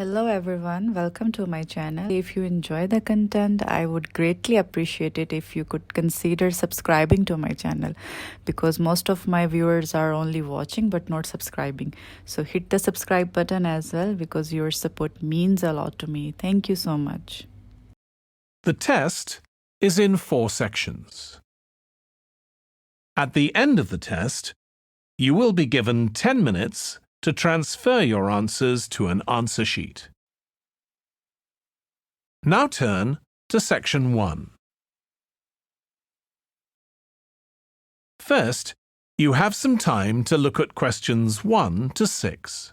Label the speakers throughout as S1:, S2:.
S1: Hello everyone, welcome to my channel. If you enjoy the content, I would greatly appreciate it if you could consider subscribing to my channel because most of my viewers are only watching but not subscribing. So hit the subscribe button as well because your support means a lot to me. Thank you so much.
S2: The test is in 4 sections. At the end of the test, you will be given 10 minutes to transfer your answers to an answer sheet. Now turn to Section 1. First, you have some time to look at questions 1 to 6.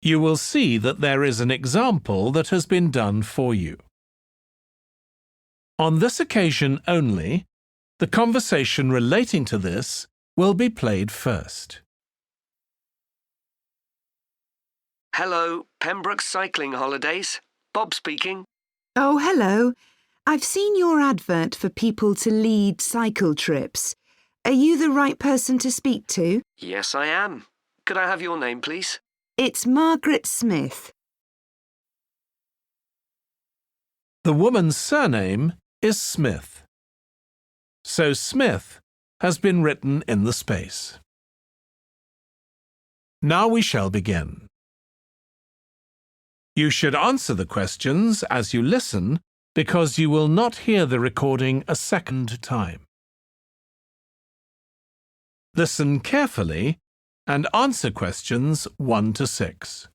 S2: You will see that there is an example that has been done for you. On this occasion only, the conversation relating to this will be played first.
S3: Hello, Pembroke Cycling Holidays. Bob speaking.
S4: Oh, hello. I've seen your advert for people to lead cycle trips. Are you the right person to speak to?
S3: Yes, I am. Could I have your name, please?
S4: It's Margaret Smith.
S2: The woman's surname is Smith. So Smith has been written in the space. Now we shall begin. You should answer the questions as you listen because you will not hear the recording a second time. Listen carefully and answer questions 1 to 6.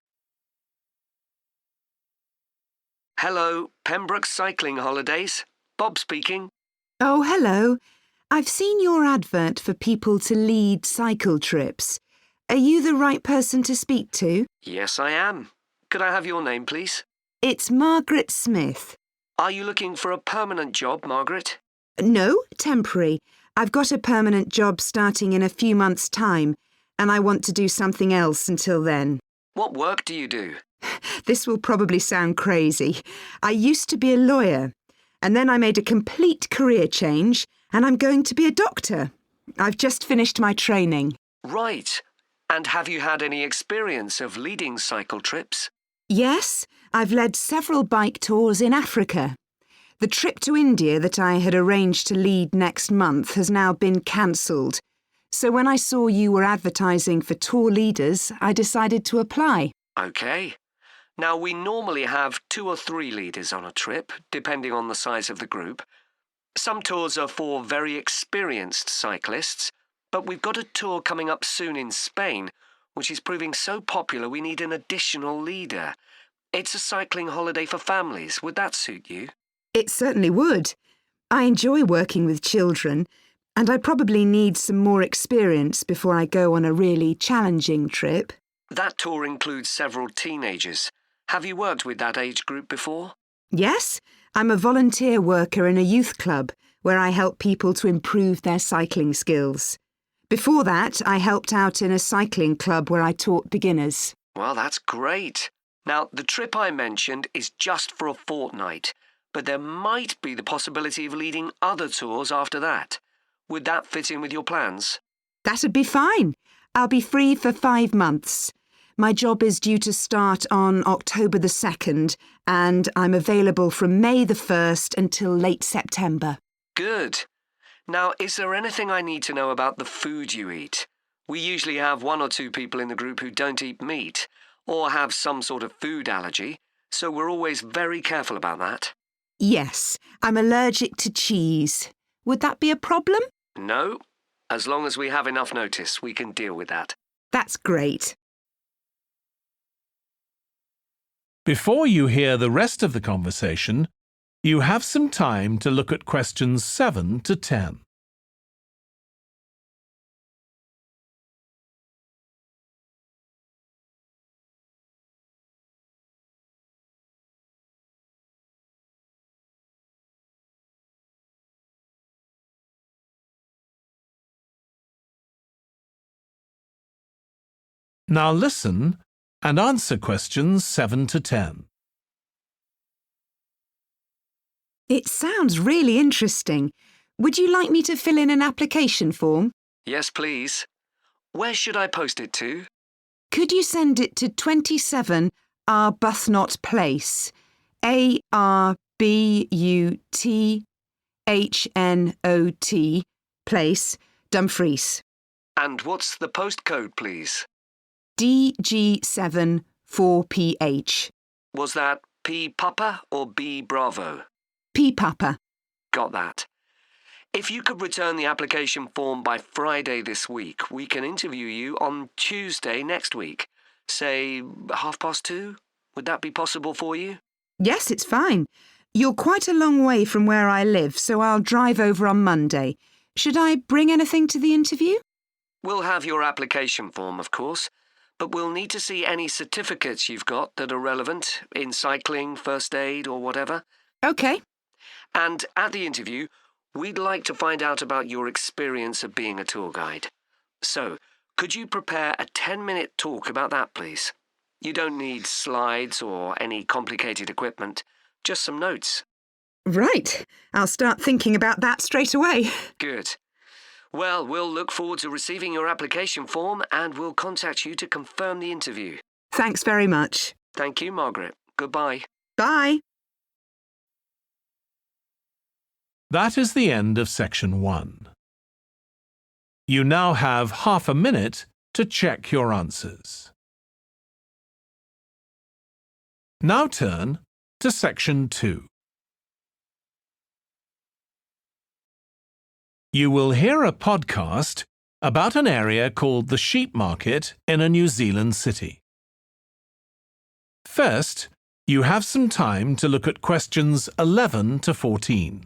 S3: Hello, Pembroke Cycling Holidays. Bob speaking.
S4: Oh, hello. I've seen your advert for people to lead cycle trips. Are you the right person to speak to?
S3: Yes, I am. Could I have your name, please?
S4: It's Margaret Smith.
S3: Are you looking for a permanent job, Margaret?
S4: No, temporary. I've got a permanent job starting in a few months' time, and I want to do something else until then.
S3: What work do you do?
S4: This will probably sound crazy. I used to be a lawyer, and then I made a complete career change, and I'm going to be a doctor. I've just finished my training.
S3: Right. And have you had any experience of leading cycle trips?
S4: Yes, I've led several bike tours in Africa. The trip to India that I had arranged to lead next month has now been cancelled. So when I saw you were advertising for tour leaders, I decided to apply.
S3: OK. Now, we normally have 2 or 3 leaders on a trip, depending on the size of the group. Some tours are for very experienced cyclists, but we've got a tour coming up soon in Spain, which is proving so popular we need an additional leader. It's a cycling holiday for families. Would that suit you?
S4: It certainly would. I enjoy working with children, and I probably need some more experience before I go on a really challenging trip.
S3: That tour includes several teenagers. Have you worked with that age group before?
S4: Yes, I'm a volunteer worker in a youth club where I help people to improve their cycling skills. Before that, I helped out in a cycling club where I taught beginners.
S3: Well, that's great. Now, the trip I mentioned is just for a fortnight, but there might be the possibility of leading other tours after that. Would that fit in with your plans?
S4: That'd be fine. I'll be free for 5 months. My job is due to start on October the 2nd, and I'm available from May the 1st until late September.
S3: Good. Now, is there anything I need to know about the food you eat? We usually have 1 or 2 people in the group who don't eat meat or have some sort of food allergy, so we're always very careful about that.
S4: Yes, I'm allergic to cheese. Would that be a problem?
S3: No. As long as we have enough notice, we can deal with that.
S4: That's great.
S2: Before you hear the rest of the conversation, you have some time to look at questions 7 to 10. Now listen and answer questions 7 to 10.
S4: It sounds really interesting. Would you like me to fill in an application form?
S3: Yes, please. Where should I post it to?
S4: Could you send it to 27 Arbuthnot Place, Arbuthnot Place, Dumfries,
S3: And what's the postcode, please?
S4: DG7 4PH.
S3: Was that P Papa or B Bravo?
S4: P Papa.
S3: Got that. If you could return the application form by Friday this week, we can interview you on Tuesday next week. Say 2:30? Would that be possible for you?
S4: Yes, it's fine. You're quite a long way from where I live, so I'll drive over on Monday. Should I bring anything to the interview?
S3: We'll have your application form, of course, but we'll need to see any certificates you've got that are relevant in cycling, first aid, or whatever.
S4: OK.
S3: And at the interview, we'd like to find out about your experience of being a tour guide. So, could you prepare a 10-minute talk about that, please? You don't need slides or any complicated equipment, just some notes.
S4: Right. I'll start thinking about that straight away.
S3: Good. Well, we'll look forward to receiving your application form and we'll contact you to confirm the interview.
S4: Thanks very much.
S3: Thank you, Margaret. Goodbye.
S4: Bye.
S2: That is the end of section 1. You now have half a minute to check your answers. Now turn to section 2. You will hear a podcast about an area called the Sheep Market in a New Zealand city. First, you have some time to look at questions 11 to 14.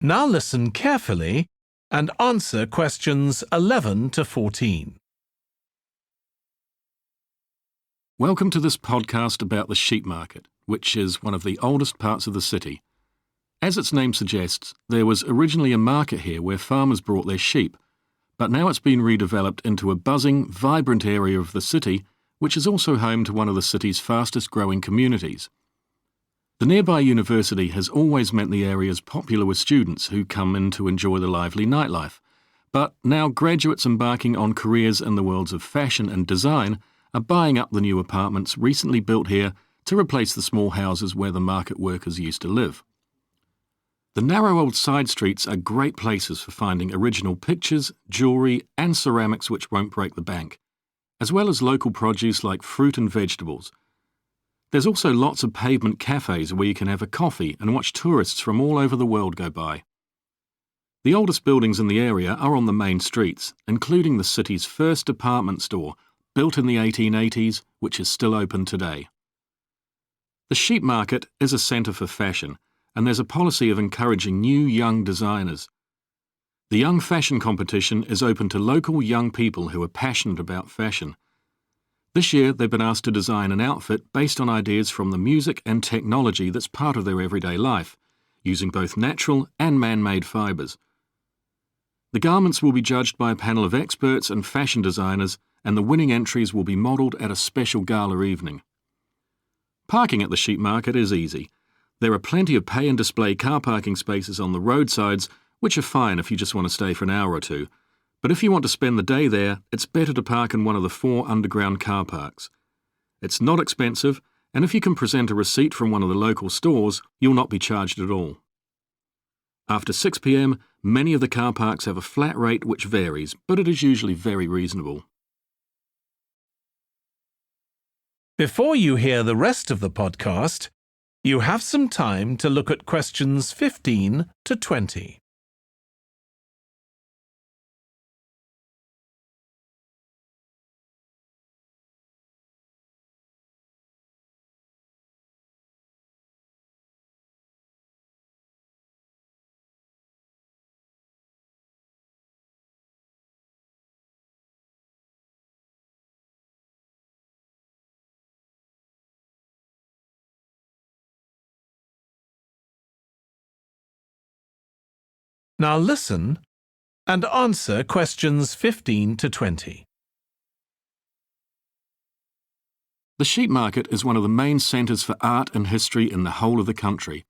S2: Now listen carefully and answer questions 11 to 14.
S5: Welcome to this podcast about the sheep market, which is one of the oldest parts of the city. As its name suggests, there was originally a market here where farmers brought their sheep, but now it's been redeveloped into a buzzing, vibrant area of the city, which is also home to one of the city's fastest growing communities. The nearby university has always meant the area's popular with students who come in to enjoy the lively nightlife, but now graduates embarking on careers in the worlds of fashion and design are buying up the new apartments recently built here to replace the small houses where the market workers used to live. The narrow old side streets are great places for finding original pictures, jewellery and ceramics which won't break the bank, as well as local produce like fruit and vegetables. There's also lots of pavement cafes where you can have a coffee and watch tourists from all over the world go by. The oldest buildings in the area are on the main streets, including the city's first department store, built in the 1880s, which is still open today. The sheep market is a centre for fashion, and there's a policy of encouraging new young designers. The Young Fashion Competition is open to local young people who are passionate about fashion. This year, they've been asked to design an outfit based on ideas from the music and technology that's part of their everyday life, using both natural and man-made fibres. The garments will be judged by a panel of experts and fashion designers, and the winning entries will be modelled at a special gala evening. Parking at the sheep market is easy. There are plenty of pay and display car parking spaces on the roadsides, which are fine if you just want to stay for an hour or two. But if you want to spend the day there, it's better to park in one of the 4 underground car parks. It's not expensive, and if you can present a receipt from one of the local stores, you'll not be charged at all. After 6 p.m, many of the car parks have a flat rate which varies, but it is usually very reasonable.
S2: Before you hear the rest of the podcast, you have some time to look at questions 15 to 20. Now listen and answer questions 15 to 20.
S5: The sheep market is one of the main centres for art and history in the whole of the country.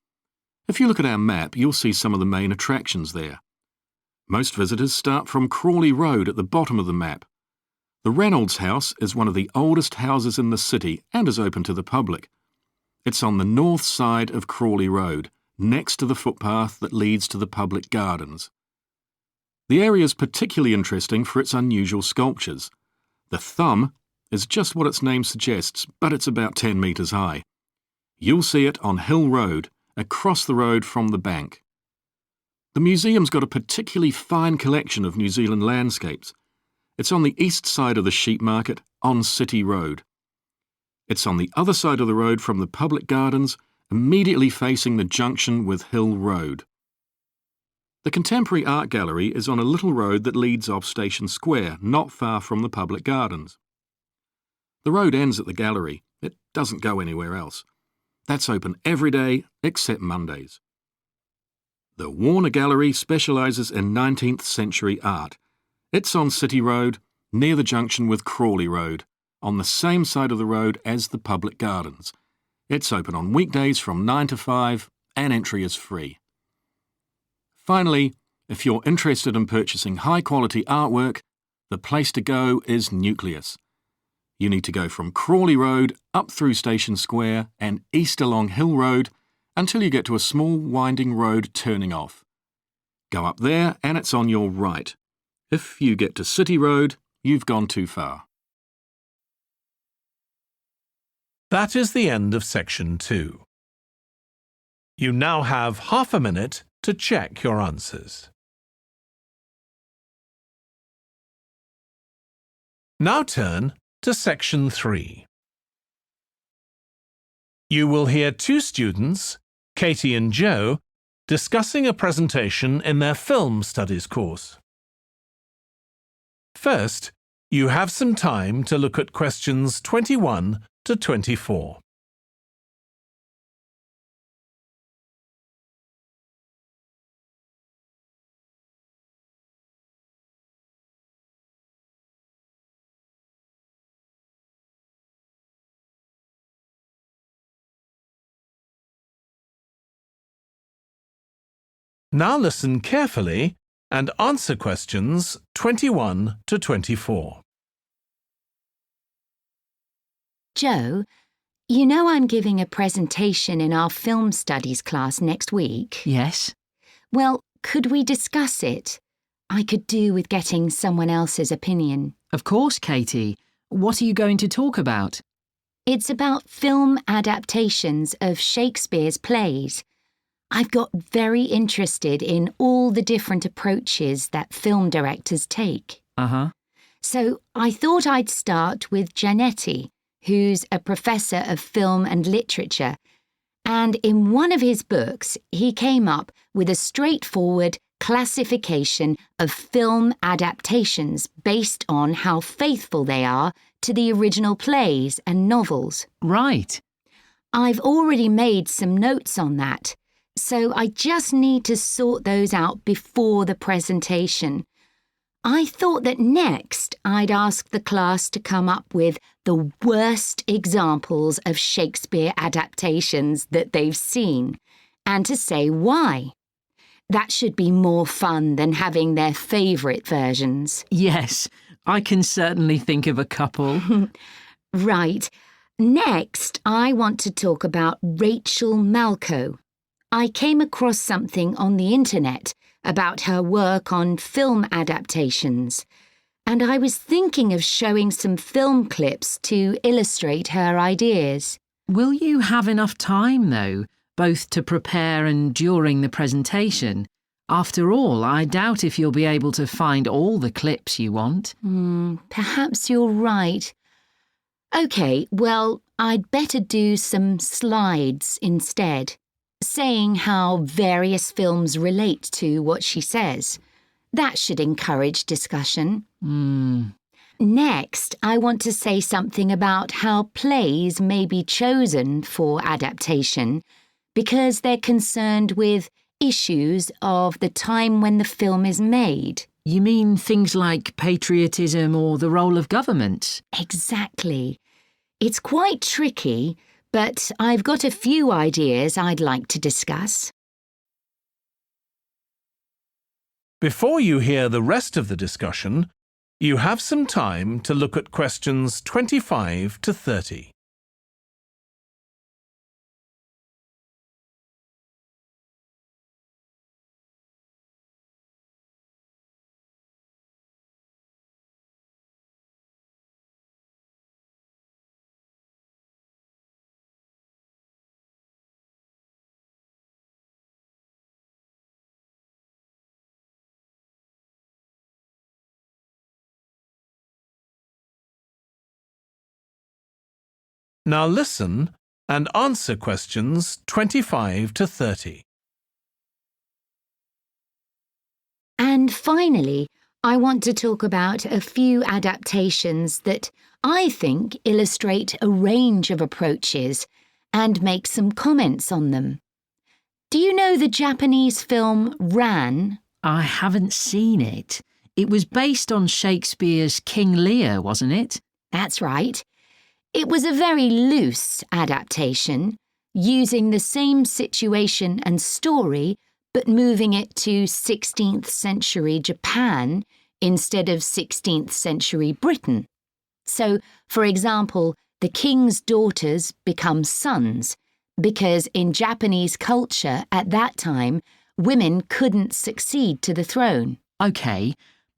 S5: If you look at our map, you'll see some of the main attractions there. Most visitors start from Crawley Road at the bottom of the map. The Reynolds House is one of the oldest houses in the city and is open to the public. It's on the north side of Crawley Road, next to the footpath that leads to the public gardens. The area is particularly interesting for its unusual sculptures. The thumb is just what its name suggests, but it's about 10 metres high. You'll see it on Hill Road, across the road from the bank. The museum's got a particularly fine collection of New Zealand landscapes. It's on the east side of the sheep market, on City Road. It's on the other side of the road from the public gardens, immediately facing the junction with Hill Road. The Contemporary Art Gallery is on a little road that leads off Station Square, not far from the public gardens. The road ends at the gallery. It doesn't go anywhere else. That's open every day except Mondays. The Warner Gallery specialises in 19th century art. It's on City Road, near the junction with Crawley Road, on the same side of the road as the public gardens. It's open on weekdays from 9 to 5 and entry is free. Finally, if you're interested in purchasing high-quality artwork, the place to go is Nucleus. You need to go from Crawley Road up through Station Square and east along Hill Road until you get to a small winding road turning off. Go up there and it's on your right. If you get to City Road, you've gone too far.
S2: That is the end of section 2. You now have half a minute to check your answers. Now turn to section 3. You will hear two students, Katie and Joe, discussing a presentation in their film studies course. First, you have some time to look at questions 21 to 24. Now listen carefully and answer questions 21 to 24.
S6: Joe, you know I'm giving a presentation in our film studies class next week.
S7: Yes.
S6: Well, could we discuss it? I could do with getting someone else's opinion.
S7: Of course, Katie. What are you going to talk about?
S6: It's about film adaptations of Shakespeare's plays. I've got very interested in all the different approaches that film directors take. So I thought I'd start with Giannetti, who's a professor of film and literature, and in one of his books he came up with a straightforward classification of film adaptations based on how faithful they are to the original plays and novels.
S7: Right.
S6: I've already made some notes on that, so I just need to sort those out before the presentation. I thought that next I'd ask the class to come up with the worst examples of Shakespeare adaptations that they've seen, and to say why. That should be more fun than having their favourite versions.
S7: Yes, I can certainly think of a couple.
S6: Right. Next, I want to talk about Rachel Malco. I came across something on the internet about her work on film adaptations, and I was thinking of showing some film clips to illustrate her ideas.
S7: Will you have enough time, though, both to prepare and during the presentation? After all, I doubt if you'll be able to find all the clips you want.
S6: Perhaps you're right. OK, well, I'd better do some slides instead, saying how various films relate to what she says. That should encourage discussion. Next, I want to say something about how plays may be chosen for adaptation because they're concerned with issues of the time when the film is made.
S7: You mean things like patriotism or the role of government?
S6: Exactly. It's quite tricky, but I've got a few ideas I'd like to discuss.
S2: Before you hear the rest of the discussion, you have some time to look at questions 25 to 30. Now listen and answer questions 25 to 30.
S6: And finally, I want to talk about a few adaptations that I think illustrate a range of approaches and make some comments on them. Do you know the Japanese film Ran?
S7: I haven't seen it. It was based on Shakespeare's King Lear, wasn't it?
S6: That's right. It was a very loose adaptation, using the same situation and story but moving it to 16th century Japan instead of 16th century Britain. So, for example, the king's daughters become sons, because in Japanese culture at that time, women couldn't succeed to the throne.
S7: OK.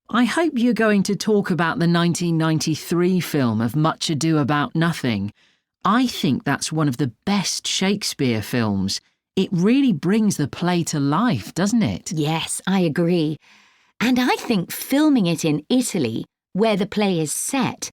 S7: I hope you're going to talk about the 1993 film of Much Ado About Nothing. I think that's one of the best Shakespeare films. It really brings the play to life, doesn't it?
S6: Yes, I agree. And I think filming it in Italy, where the play is set,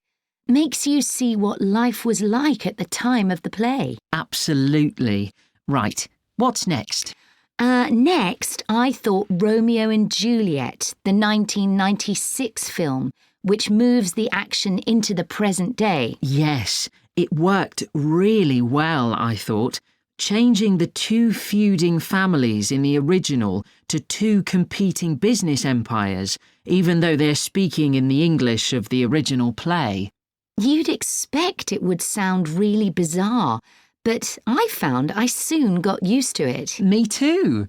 S6: makes you see what life was like at the time of the play.
S7: Absolutely. Right, what's next?
S6: Next, I thought Romeo and Juliet, the 1996 film, which moves the action into the present day.
S7: Yes, it worked really well, I thought. Changing the two feuding families in the original to two competing business empires, even though they're speaking in the English of the original play.
S6: You'd expect it would sound really bizarre, but I found I soon got used to it.
S7: Me too.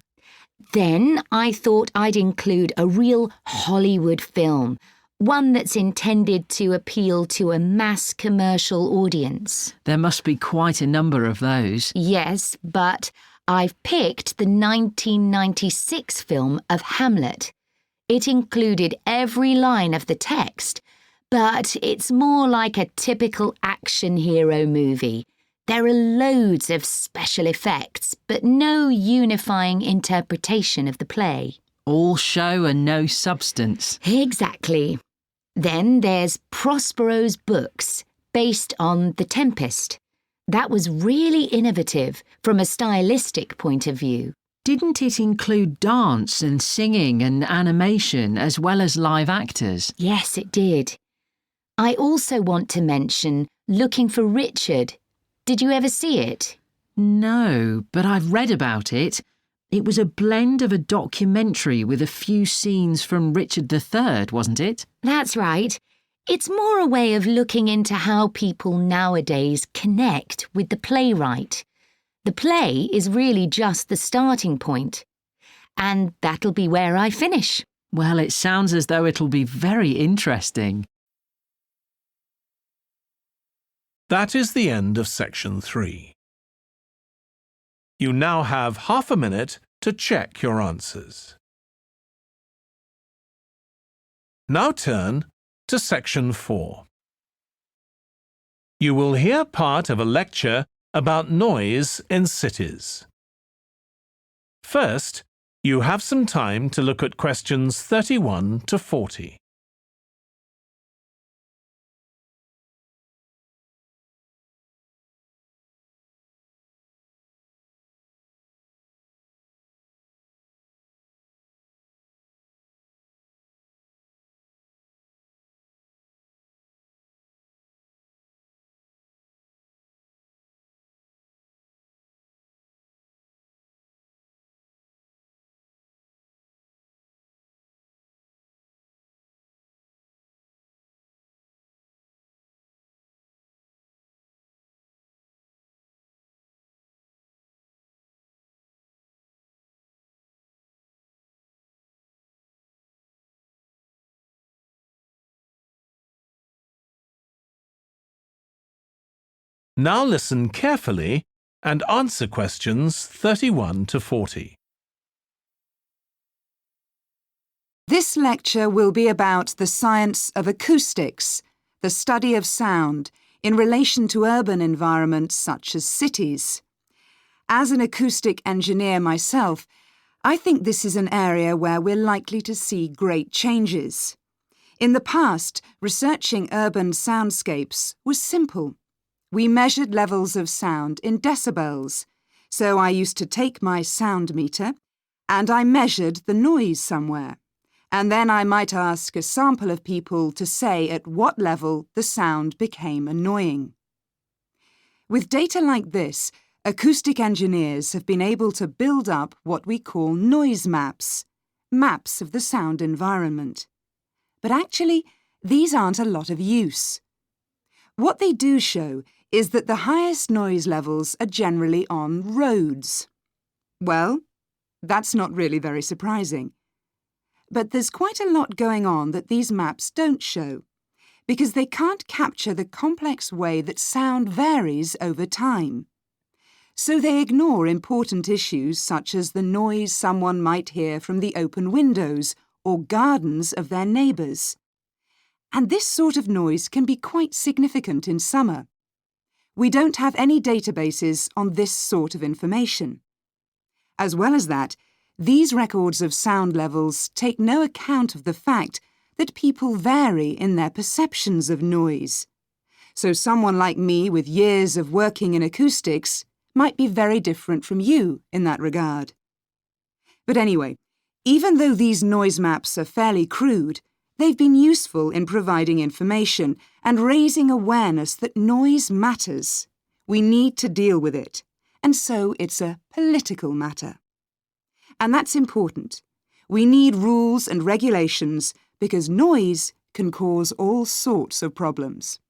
S6: Then I thought I'd include a real Hollywood film, one that's intended to appeal to a mass commercial audience.
S7: There must be quite a number of those.
S6: Yes, but I've picked the 1996 film of Hamlet. It included every line of the text, but it's more like a typical action hero movie. There are loads of special effects, but no unifying interpretation of the play.
S7: All show and no substance.
S6: Exactly. Then there's Prospero's books, based on The Tempest. That was really innovative from a stylistic point of view.
S7: Didn't it include dance and singing and animation as well as live actors?
S6: Yes, it did. I also want to mention Looking for Richard. Did you ever see it?
S7: No, but I've read about it. It was a blend of a documentary with a few scenes from Richard III, wasn't it?
S6: That's right. It's more a way of looking into how people nowadays connect with the playwright. The play is really just the starting point. And that'll be where I finish.
S7: Well, it sounds as though it'll be very interesting.
S2: That is the end of section 3. You now have half a minute to check your answers. Now turn to section 4. You will hear part of a lecture about noise in cities. First, you have some time to look at questions 31 to 40. Now listen carefully and answer questions 31 to 40.
S4: This lecture will be about the science of acoustics, the study of sound, in relation to urban environments such as cities. As an acoustic engineer myself, I think this is an area where we're likely to see great changes. In the past, researching urban soundscapes was simple. We measured levels of sound in decibels, so I used to take my sound meter and I measured the noise somewhere. And then I might ask a sample of people to say at what level the sound became annoying. With data like this, acoustic engineers have been able to build up what we call noise maps, maps of the sound environment. But actually, these aren't a lot of use. What they do show is that the highest noise levels are generally on roads. Well, that's not really very surprising. But there's quite a lot going on that these maps don't show, because they can't capture the complex way that sound varies over time. So they ignore important issues such as the noise someone might hear from the open windows or gardens of their neighbours. And this sort of noise can be quite significant in summer. We don't have any databases on this sort of information. As well as that, these records of sound levels take no account of the fact that people vary in their perceptions of noise. So someone like me with years of working in acoustics might be very different from you in that regard. But anyway, even though these noise maps are fairly crude, they've been useful in providing information and raising awareness that noise matters. We need to deal with it, and so it's a political matter. And that's important. We need rules and regulations because noise can cause all sorts of problems.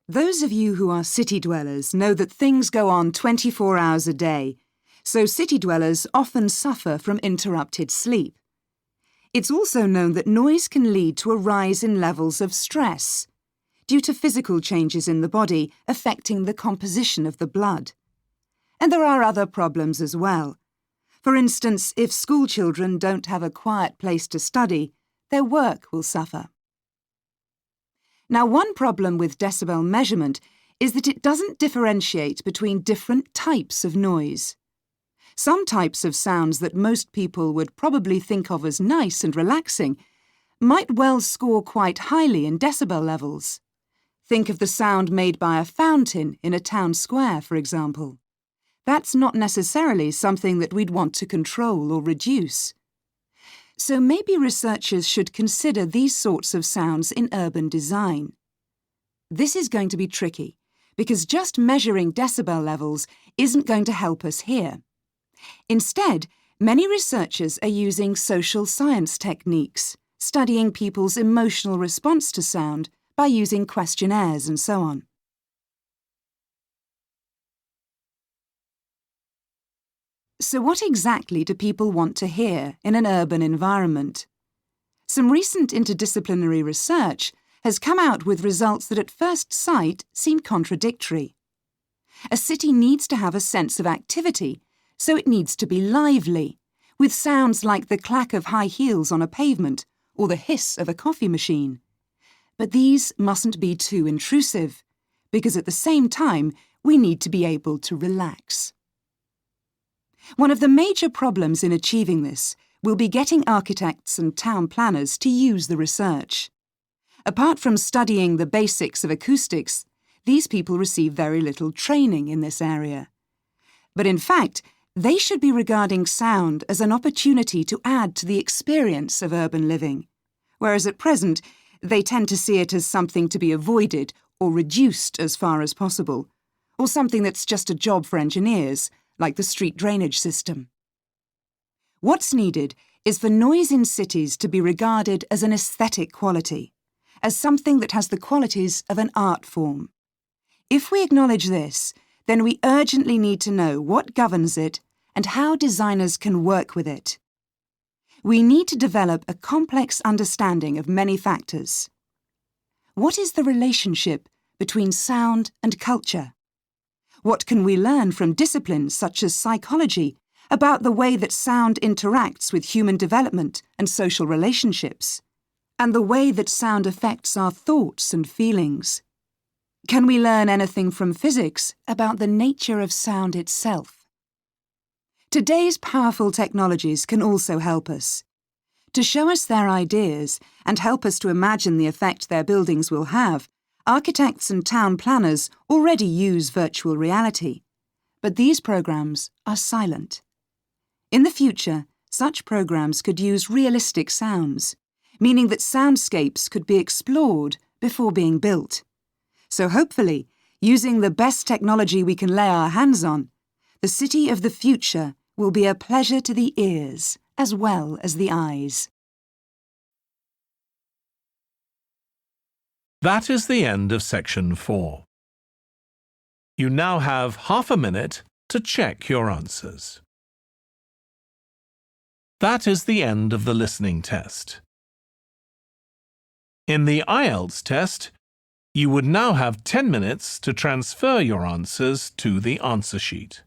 S4: Those of you who are city dwellers know that things go on 24 hours a day, so city dwellers often suffer from interrupted sleep. It's also known that noise can lead to a rise in levels of stress due to physical changes in the body affecting the composition of the blood. And there are other problems as well. For instance, if school children don't have a quiet place to study, their work will suffer. Now, one problem with decibel measurement is that it doesn't differentiate between different types of noise. Some types of sounds that most people would probably think of as nice and relaxing might well score quite highly in decibel levels. Think of the sound made by a fountain in a town square, for example. That's not necessarily something that we'd want to control or reduce. So maybe researchers should consider these sorts of sounds in urban design. This is going to be tricky, because just measuring decibel levels isn't going to help us here. Instead, many researchers are using social science techniques, studying people's emotional response to sound by using questionnaires and so on. So what exactly do people want to hear in an urban environment? Some recent interdisciplinary research has come out with results that at first sight seem contradictory. A city needs to have a sense of activity, so it needs to be lively, with sounds like the clack of high heels on a pavement or the hiss of a coffee machine. But these mustn't be too intrusive, because at the same time we need to be able to relax. One of the major problems in achieving this will be getting architects and town planners to use the research. Apart from studying the basics of acoustics, these people receive very little training in this area. But in fact, they should be regarding sound as an opportunity to add to the experience of urban living, whereas at present they tend to see it as something to be avoided or reduced as far as possible, or something that's just a job for engineers, like the street drainage system. What's needed is for noise in cities to be regarded as an aesthetic quality, as something that has the qualities of an art form. If we acknowledge this, then we urgently need to know what governs it and how designers can work with it. We need to develop a complex understanding of many factors. What is the relationship between sound and culture? What can we learn from disciplines such as psychology about the way that sound interacts with human development and social relationships, and the way that sound affects our thoughts and feelings? Can we learn anything from physics about the nature of sound itself? Today's powerful technologies can also help us. To show us their ideas and help us to imagine the effect their buildings will have, architects and town planners already use virtual reality. But these programs are silent. In the future, such programs could use realistic sounds, meaning that soundscapes could be explored before being built. So hopefully, using the best technology we can lay our hands on, the city of the future will be a pleasure to the ears as well as the eyes.
S2: That is the end of section 4. You now have half a minute to check your answers. That is the end of the listening test. In the IELTS test, you would now have 10 minutes to transfer your answers to the answer sheet.